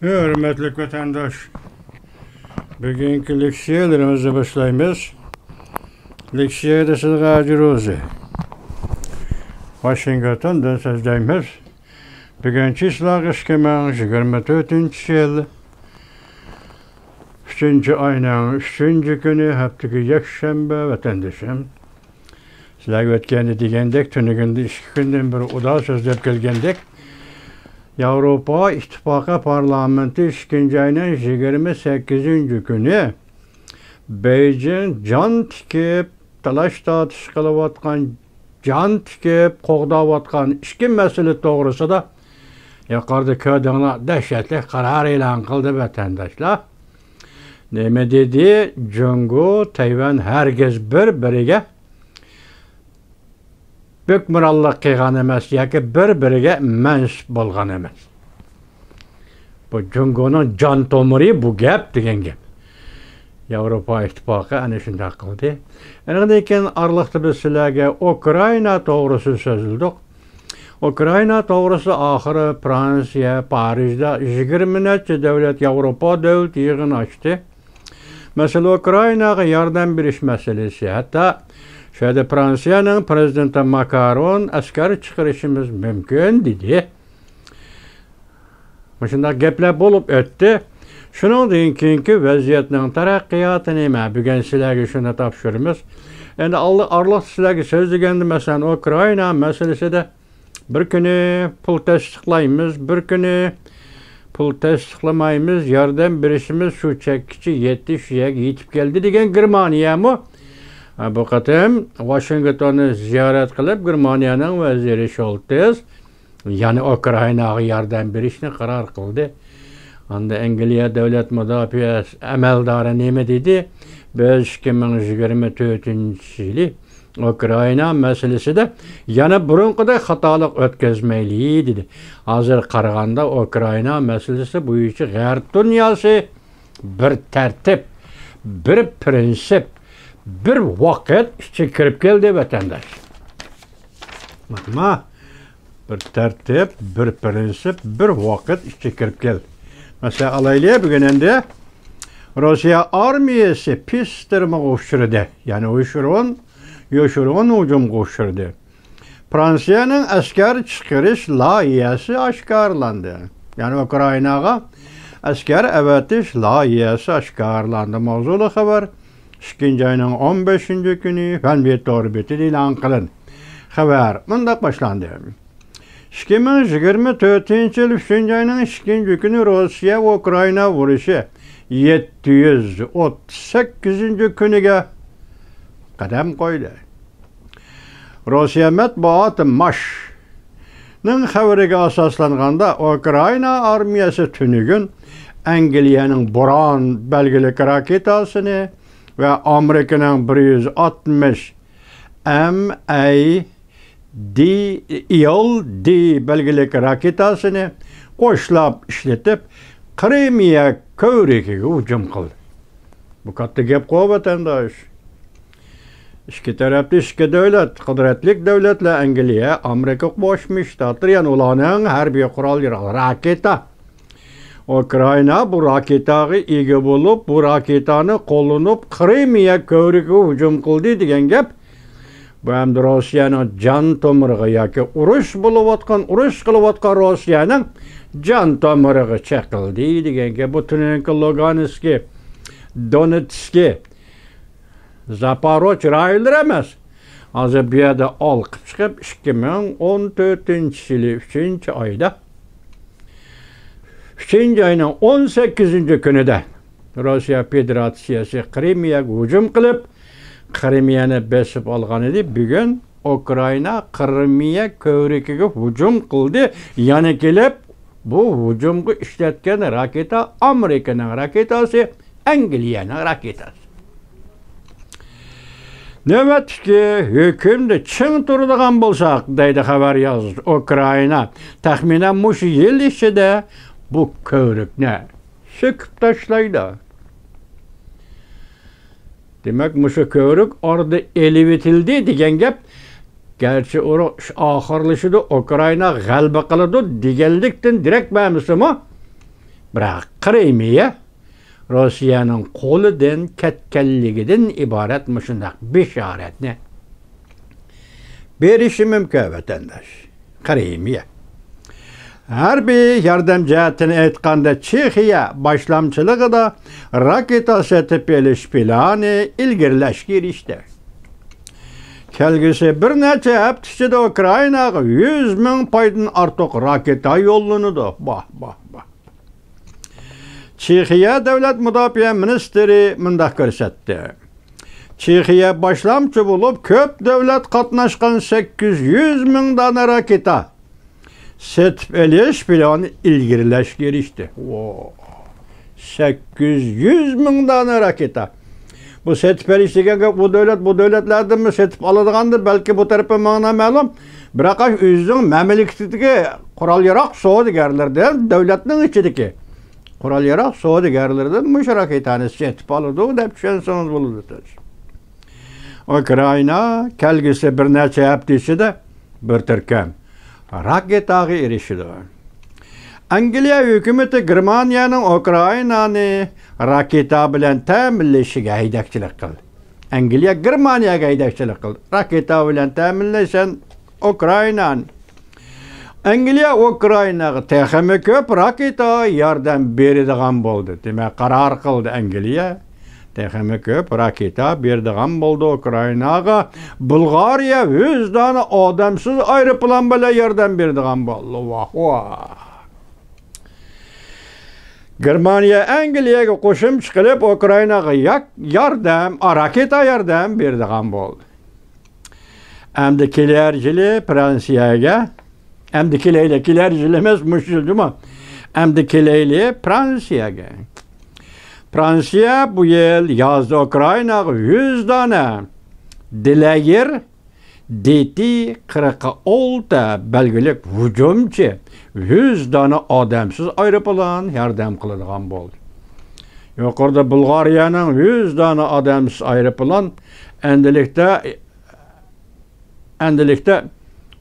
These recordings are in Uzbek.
Hürmetli vatandaş, bugünkü leksiyalarımızı başlayımız. Leksiyada Sılgacı Rozi. Washington'dan sözdeyimiz. Bugünkü ıslaq işkemen 24. yıl. 3. ayının 3. günü haftaki yakşembe vatandaşım. Sizler ötkende degendek, tünügünde 2 günden bir oda sözlep gelgendek. Avrupa İttifakı Parlamenti 2. ayının 28. günü Beijing can tikip, talaş tatış kılıvatkan, can tikip, qoğdavatkan 2 mesele doğrusu da yukarıda köyden dehşetli karar ilan kıldı vatandaşlar. Neme dedi? Cungu, Tayvan herkes bir-biriga bükmürallık qilgan emas, yoki bir-biriga mansub bo'lgan emas. Bu Cunguning jon tomiri bu gap degan gap. Avrupa İttifakı ana shunday qildi. Endi keyin arliqda biz sizlarga Ukraina to'g'risi so'zildik. Ukraina to'g'risi oxiri Fransiya, Parijda 20 necha davlat, Avrupa davlat yig'in ochdi. Mesela Ukraynaga yardım berish masalasi. Hatta şöyle Fransa'nın prezidenti Macron asker çıkarışımız mümkün dedi. Şunda gepler bolup öttü. Şunun keyinki vaziyetinin taraqqiyatı neme? Bugün sizlerge şunu tapşırımız. Yani Allah sizlerge söz degendi mesela Ukrayna meselesi de bir günü pul tasdiqlaymiz, bir günü pul tasdiqlamaymiz, yardım berişimiz şu çekici yetip geldi degen Germaniya mı? Bu qatim Washington'u ziyaret qilib Germaniyaning vaziri Scholz yani Ukraynaga yordam berishni qaror qildi. Anda Angliya davlat mudofaa amaldori nima dedi? Biz 2024-yili Ukrayna meselesida yana burunqiday xatolik o'tkazmaylik dedi. Hozir qaraganda Ukrayna meselesi bo'yicha g'arb dunyosi bir tartib, bir prinsip, bir vaqt içe kirib keldi vatandaş. Bakma, bir tertip, bir prinsip, bir vaqt içe kirib keldi. Mesela alaylıya bugün endi Rusya armiyası pistirme qo'shtirdi. Yani yoshurun hücum qo'shtirdi. Fransa'nın asker çıkarış layihasi oshkorlandi. Yani Ukraynaga asker evetiş layihasi oshkorlandi. Mavzuli xabar 2. ayının 15. günü Fenbiyet Doğrubeti ilan kılın. Haber mındak başlandı. 2024 yıl 3. ayının 2. günü Rusya ve Ukrayna vuruşu 738. günüge kadem koydu. Rusya matbuatı MASH'nın haberiga asaslanganda Ukrayna armiyası tünügün Angliyaning Buran belgilik raketasını ve Amerika'nın 160 MAD belgilik raketasını qo'shlab işletip Krimiya ko'rigiga hücum qildi. Bu katta gap qo'y vatandaş. İki taraflı iki devlet, kudretlik devletler Angliya, Amerika Qo'shma Shtatlar, yani ularning harbiy qurollari raketa. Ukrayna bu raketaga ega bo'lib, bu raketani qo'llanib Krimiya ko'rigiga hücum qildi degan gap. Bu ham Rossiyaning jon tomiriga yoki urush qilayotgan Rossiyaning jon tomiriga chaqildi degan gap. Bu Tunenko, Lugansk, Donetsk, Zaporoj rayonlar emas. Hozir bu yerda olqib chiqib 2014-yili 3. oyda 3. ayının 18. günüde Rusya Federasyası Krimiyaga hücum qilib, Krimiyani besib olgan edi. Bugun Ukrayna Krimiya ko'rigiga hücum qildi. Yana kelib bu hüjumga ishlatgan raketa Amerikaning raketasi, Angliyaning raketasi. Növbetki hükümde çın turduğan bolsak deydi haber yazdı Ukrayna. Tahminen muşu yıl içinde bu köyrük ne? Sıkıp taşlaydı. Demek muşu köyrük orada elivitildi degen gap. Gerçi o ahırlışı da Ukrayna galba kılıdı digeldikten direkt beğenmişim o. Biroq Krimiya Rossiyaning qo'lidan ketganligidan iborat mushundaq bishoratni berishi mumkin vatandosh. Krimiya harbiy yordam jihatini aytganda Chexiya boshlamchiligida raketa setib olish plani ilgarilashga erishdi. Kelgusi bir necha hafta ichida Ukrainaga 100 ming poydan ortiq raketa yo'llanadi. Chexiya davlat mudofaa ministri mundaq ko'rsatdi. Chexiya boshlamchi bo'lib, ko'p davlat qatnashgan 800 ming dona raketa setib olish plani ilgarilashga erishdi. 800 ming dona raketa. Bu setip eliş degenge bu devletlerden mi setip alıdığandır? Belki bu tarafı bana ma'lum. Biroq özünün memleketidagi qurol yarog' savdogarlardan devletning ichidagi qurol yarog' savdogarlardan mush raketani setip alıdı deb tushunsangiz bo'ladi. Ukraina kelgusi bir necha hafta ichida bir turkum raketaga erishdi. Angliya hukumati Germaniyaning Ukrainani raketa bilan ta'minlashiga haydakchilik qildi. Angliya Germaniyaga haydakchilik qildi. Raketa bilan ta'minlashan Ukrainani. Angliya Ukrainaga texmi ko'p raketa yordam beradigan bo'ldi. Demak, qaror qildi Angliya. Texmi ko'p raketa beradigan bo'ldi Ukrainaga. Bulgariya 100 dona odamsiz aeroplan bilan yordam beradigan bo'ldi. Vah. Germaniya Angliyaga qo'shimcha qilib Ukrainaga yordam, raketa yordam beradigan bo'ldi. Endi kelar yili Fransiyaga, endi kelar yili emas, mush yilmi? Endi kelayli Fransiyaga. Fransiya bu yil yozda Ukrainaga 100 dona Delayer DT-46 belgilik hujumchi 100 dona odamsiz aeroplan yordam qiladigan bo'ldi. Yuqorida Bulgariyaning 100 dona odamsiz aeroplan, endilikda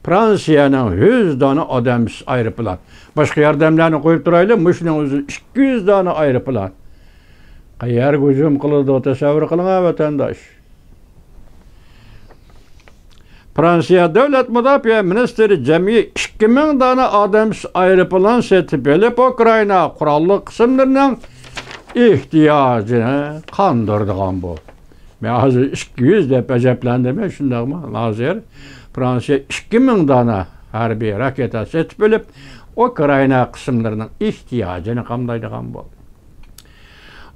Fransiyaning 100 dona odamsiz aeroplan. Boshqa yordamlarni qo'yib turaylik, mushning o'zi 200 dona aeroplan. Qayerga hujum qiladi, tasavvur qiling vatandosh. Fransiya davlat mudofaa ministri jami 2000 dona odamsiz aeroplan setib olib, Ukraina qurolli qismlarining ehtiyojini qondirdigan bo'ldi. Men hozir 200 deb ajablandim, shundaqmi? Hozir Fransiya 2000 dona harbiy raketa setib olib, Ukraina qismlarining ehtiyojini qamdaydigan bo'ldi.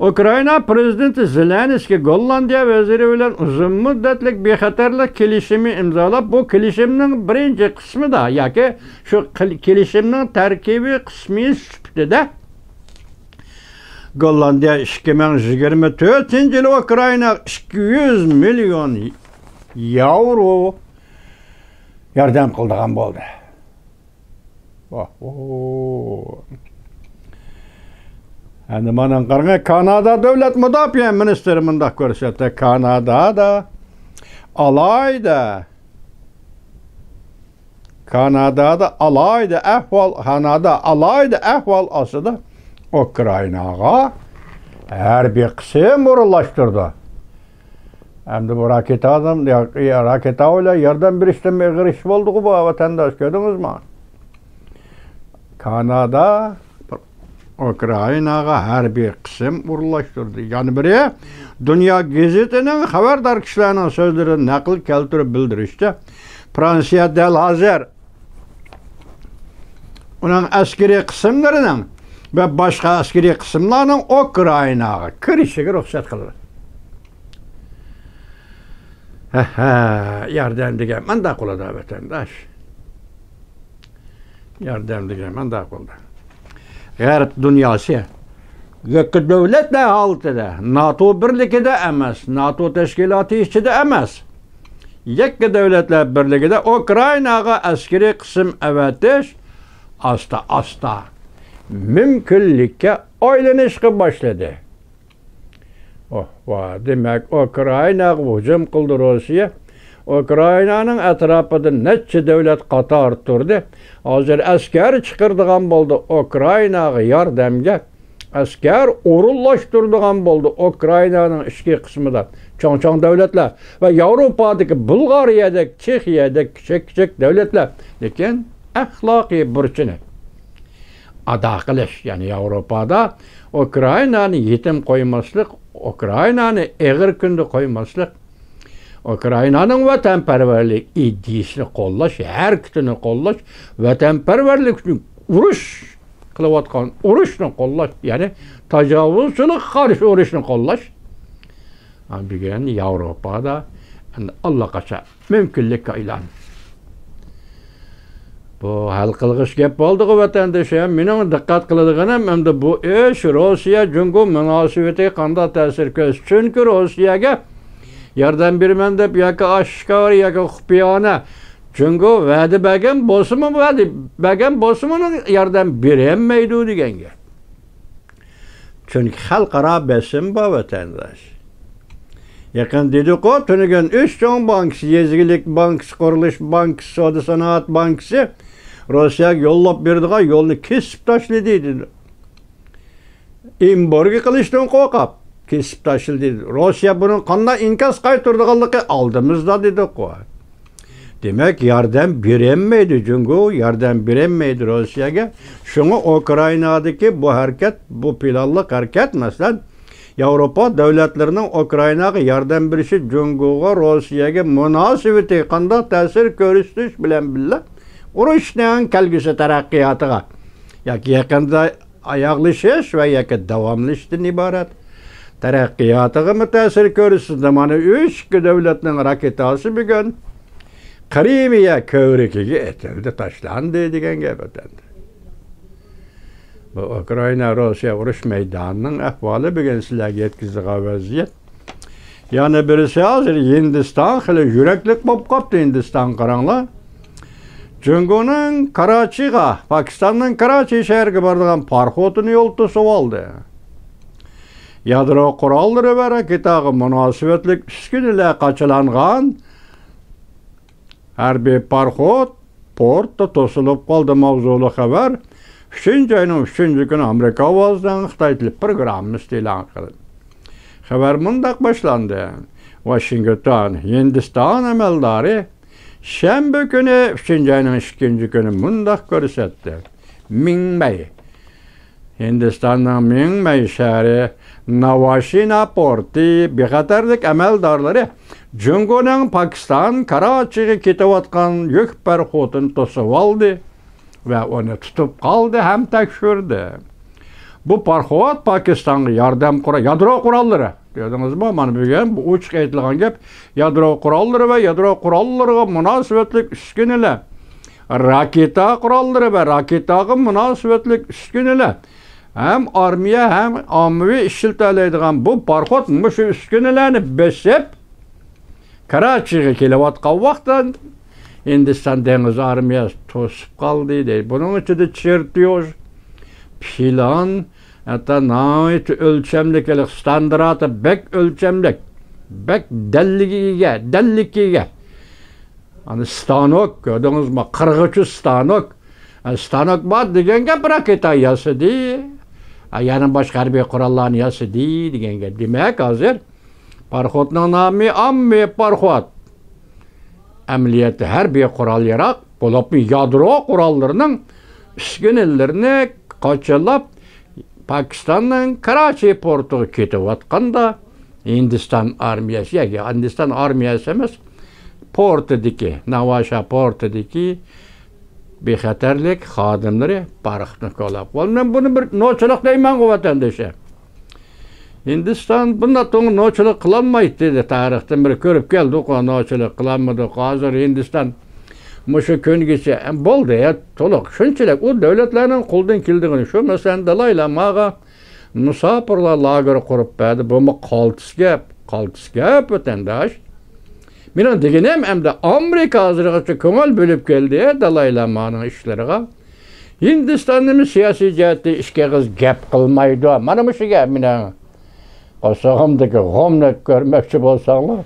Ukraina prezidenti Zelenskiy Gollandiya vaziri bilan uzun muddatlik bexatarlik kelishimi imzolab, bu kelishimning birinchi qismida yoki shu kelishimning tarkibiy qismi sifatida Gollandiya 2024-yil Ukraina 200 million yevro yordam qildigan bo'ldi. Endi mana qarang, Kanada davlat mudofaa ministri mundaq ko'rsatdi. Kanadada alayda ahvol ostida Ukrainaga harbiy qism o'rinlashtirdi. Endi bu raketa bilan yordam berishdan meg'irish bo'ldi bu vatandosh, ko'rdingizmi? Kanada Ukrainaga harbiy qism o'rinlashtirdi. Yani biri Dünya Gazetining xabardor kishilarning so'zlarini naql keltirib bildirishdi. Fransiya dal hozir uning askariy qismlarining va boshqa askariy qismlarning Ukrainaga kirishiga ruxsat qildi. Yordam degan manda qiladi vatandosh. Yordam degan manda qildi. G'arb dunyosi yakka davlatlar altida, NATO birligida emas, NATO tashkiloti ichida emas, yakka davlatlar birligida Ukrainaga askariy qism avatish asta mumkinlikka aylanishga boshladi. Demak, Ukrainaga hujum qildi Rossiya. Ukrainaning atrofida necha davlat qator turdi. Hozir askar chiqardigan bo'ldi Ukrainaga yordamga. askar o'rinlashtiradigan bo'ldi Ukrainaning ichki qismida cho'ng davlatlar va Yevropadagi Bulg'ariyadagi, Chexiyadagi kichik davlatlar lekin axloqiy burchini ado qilish, ya'ni Yevropada Ukrainani yetim qo'ymaslik, Ukrainani eg'ir kunda qo'ymaslik, Ukrainaning vatanparvarlik ideyasini qo'llash, har kutini qo'llash, vatanparvarlik uchun urush qilayotgan urushni qo'llash, ya'ni tajovuzchilik qarshi urushni qo'llash. Bugun Yevropada allaqachon mumkinlikka aylandi. Bu hal qilg'ish gap bo'ldi-ku vatandoshim. Mening diqqat qiladiganim endi bu ish Rossiya Jungo munosabatiga qanday ta'sir ko'rsatadi? Chunki Rossiyaga yordam berman deb yoki oshkor yoki xufiyona Jungo va'da bergan bo'lsa-mu yordam berolmaydi degan gap. Chunki xalqaro bosim bor vatandosh. Yaqin dedik-ku, tunagan 3 cho'ng bankasi, Yezgilik bankasi, Qurilish bankasi, Savdo sanoat bankasi Rossiyaga yo'llab berdigan yo'lni kesib tashladi dedi. Embargo qilishdan qo'rqib kesib tashladi. Rossiya buni qanday inkos qaytardiganligi oldimizda dedik-ku. Demak, yordam berolmaydi Jungo, yordam berolmaydi Rossiyaga. Shunga Ukrainadagi bu harakat, bu planliq harakat, masalan, Yevropa davlatlarining Ukrainaga yordam berishi Jungoga, Rossiyaga munosabati qanday ta'sir ko'rsatish bilan birga urushning kelgusi taraqqiyotiga yoki yaqinda oyoqlashish va yoki davomlashishdan iborat taraqqiyotiga ta'sir ko'rsatdi. Mana 3 davlatning raketasi bugun Krimiya ko'rigiga etildi, tashlandi degan gap o'tadi. Bu Ukraina Rossiya urush maydonining ahvoli bugun sizlarga yetkazilgan vaziyat. Yana birisi hozir Hindiston xili yuraklik bo'lib qoldi. Hindiston qaranglar. Jungoning Karachiga, Pokistonning Karachi shahriga boradigan parxodini yo'l to'sib oldi. Yadro qurollari va raketaga munosabatli uskunalar qachilangan harbiy parxod portda to'silib qoldi. Mavzuli xabar 3-oyning 3-kuni Amerika ovozidan Xitoy tili programmasi e'lon qildi. Xabar mundaq boshlandi. Washington, Hindiston amaldori shanba kuni 3-oyning 2-kuni mundaq ko'rsatdi. Mingmay. Hindistonning Mingmay shahri Navashina porti bexatarlik amaldorlari Jungoning Pokiston Karachiga ketayotgan yuk parxodini to'sib oldi va uni tutib qoldi ham tekshirdi. Bu parxod Pokistonga yordam yadro qurollari dedingizmi? Mana bugun bu ochiq aytilgan gap yadro qurollari va yadro qurollariga munosabatli uskunalar, raketa qurollari va raketaga munosabatli uskunalar ham armiya ham ommaviy ishlatadigan bu parxod shu uskunalarni besib Karachiga kelayotgan vaqtda Hindiston dengiz armiyasi to'sib qoldi deydi. Buning ichida chertyoj, plan, hatta nait o'lchamlik, standarti bek o'lchamlik, bek dalligiga. Ani stanok, ko'rdingizmi? Qirg'ichi stanok. Stanok bor degan gap raketa yasadi. Yana boshqa harbiy qurollarni yasadi degan gap. Demak, hozir parxodning nomi Ammi parxod. Amaliyotda harbiy qurol yaroq bo'lib yadro qurollarining uskunalarini qochilab Pokistonning Karachi portiga ketayotganda Hindiston armiyasi, yoki Hindiston armiyasi emas, portidagi, Navasha portidagi bexatarlik xodimlari parxodni qo'llab qoldi. Men buni bir nochilik deyman vatandoshlar. Hindiston bundan so'ng nochilik qilolmaydi dedi. Tarixdan bir ko'rib keldik, nochilik qilolmadi. Hozir Hindiston mushu kungacha bo'ldi, to'liq shunchalik u davlatlarning qo'ldan keldigini shu, masalan, Dalay Lamaga musofirlar lageri qurib berdi. Bu qaltis gap vatandosh. Mening deganim hamda Amerika hozirgacha ko'ngil bo'lib keldi Dalay Lamaning ishlariga. Hindistonning siyosiy jihatdan ishga gap qilmaydi. Mana shu gap mening Qosog'imdagi g'omni ko'rmoqchi bo'lsanglar,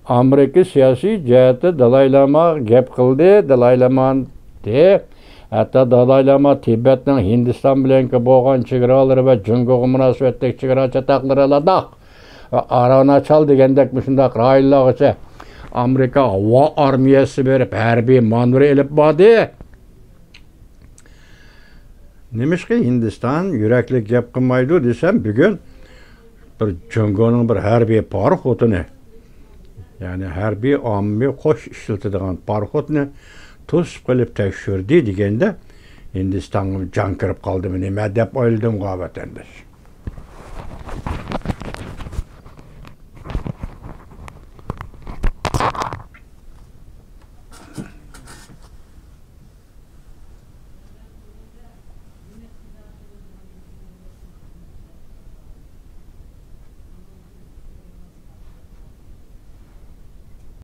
Amerika siyosiy jihatda Dalay Lama gap qildi. Dalay Lama de Hatta Dalai Lama Tibet'nin Hindistan bilenki boğan çigiraları ve Cunguğu münasebetlik çigira çatakları aladak. Arana çal degendek müşündak raylığı içe. Amerika hava armiyası verip harbiy manevra elip badi. Nemişki Hindistan yüreklik gep kılmaydı desem bugün bir Cunguğunun bir harbiy parxotunu, yani harbiy ammi qo'sh ishlatadigan parxotni to'sib qilib tekshirdi deganda Hindistonga jon kirib qoldimi nima deb o'yladim vatandosh.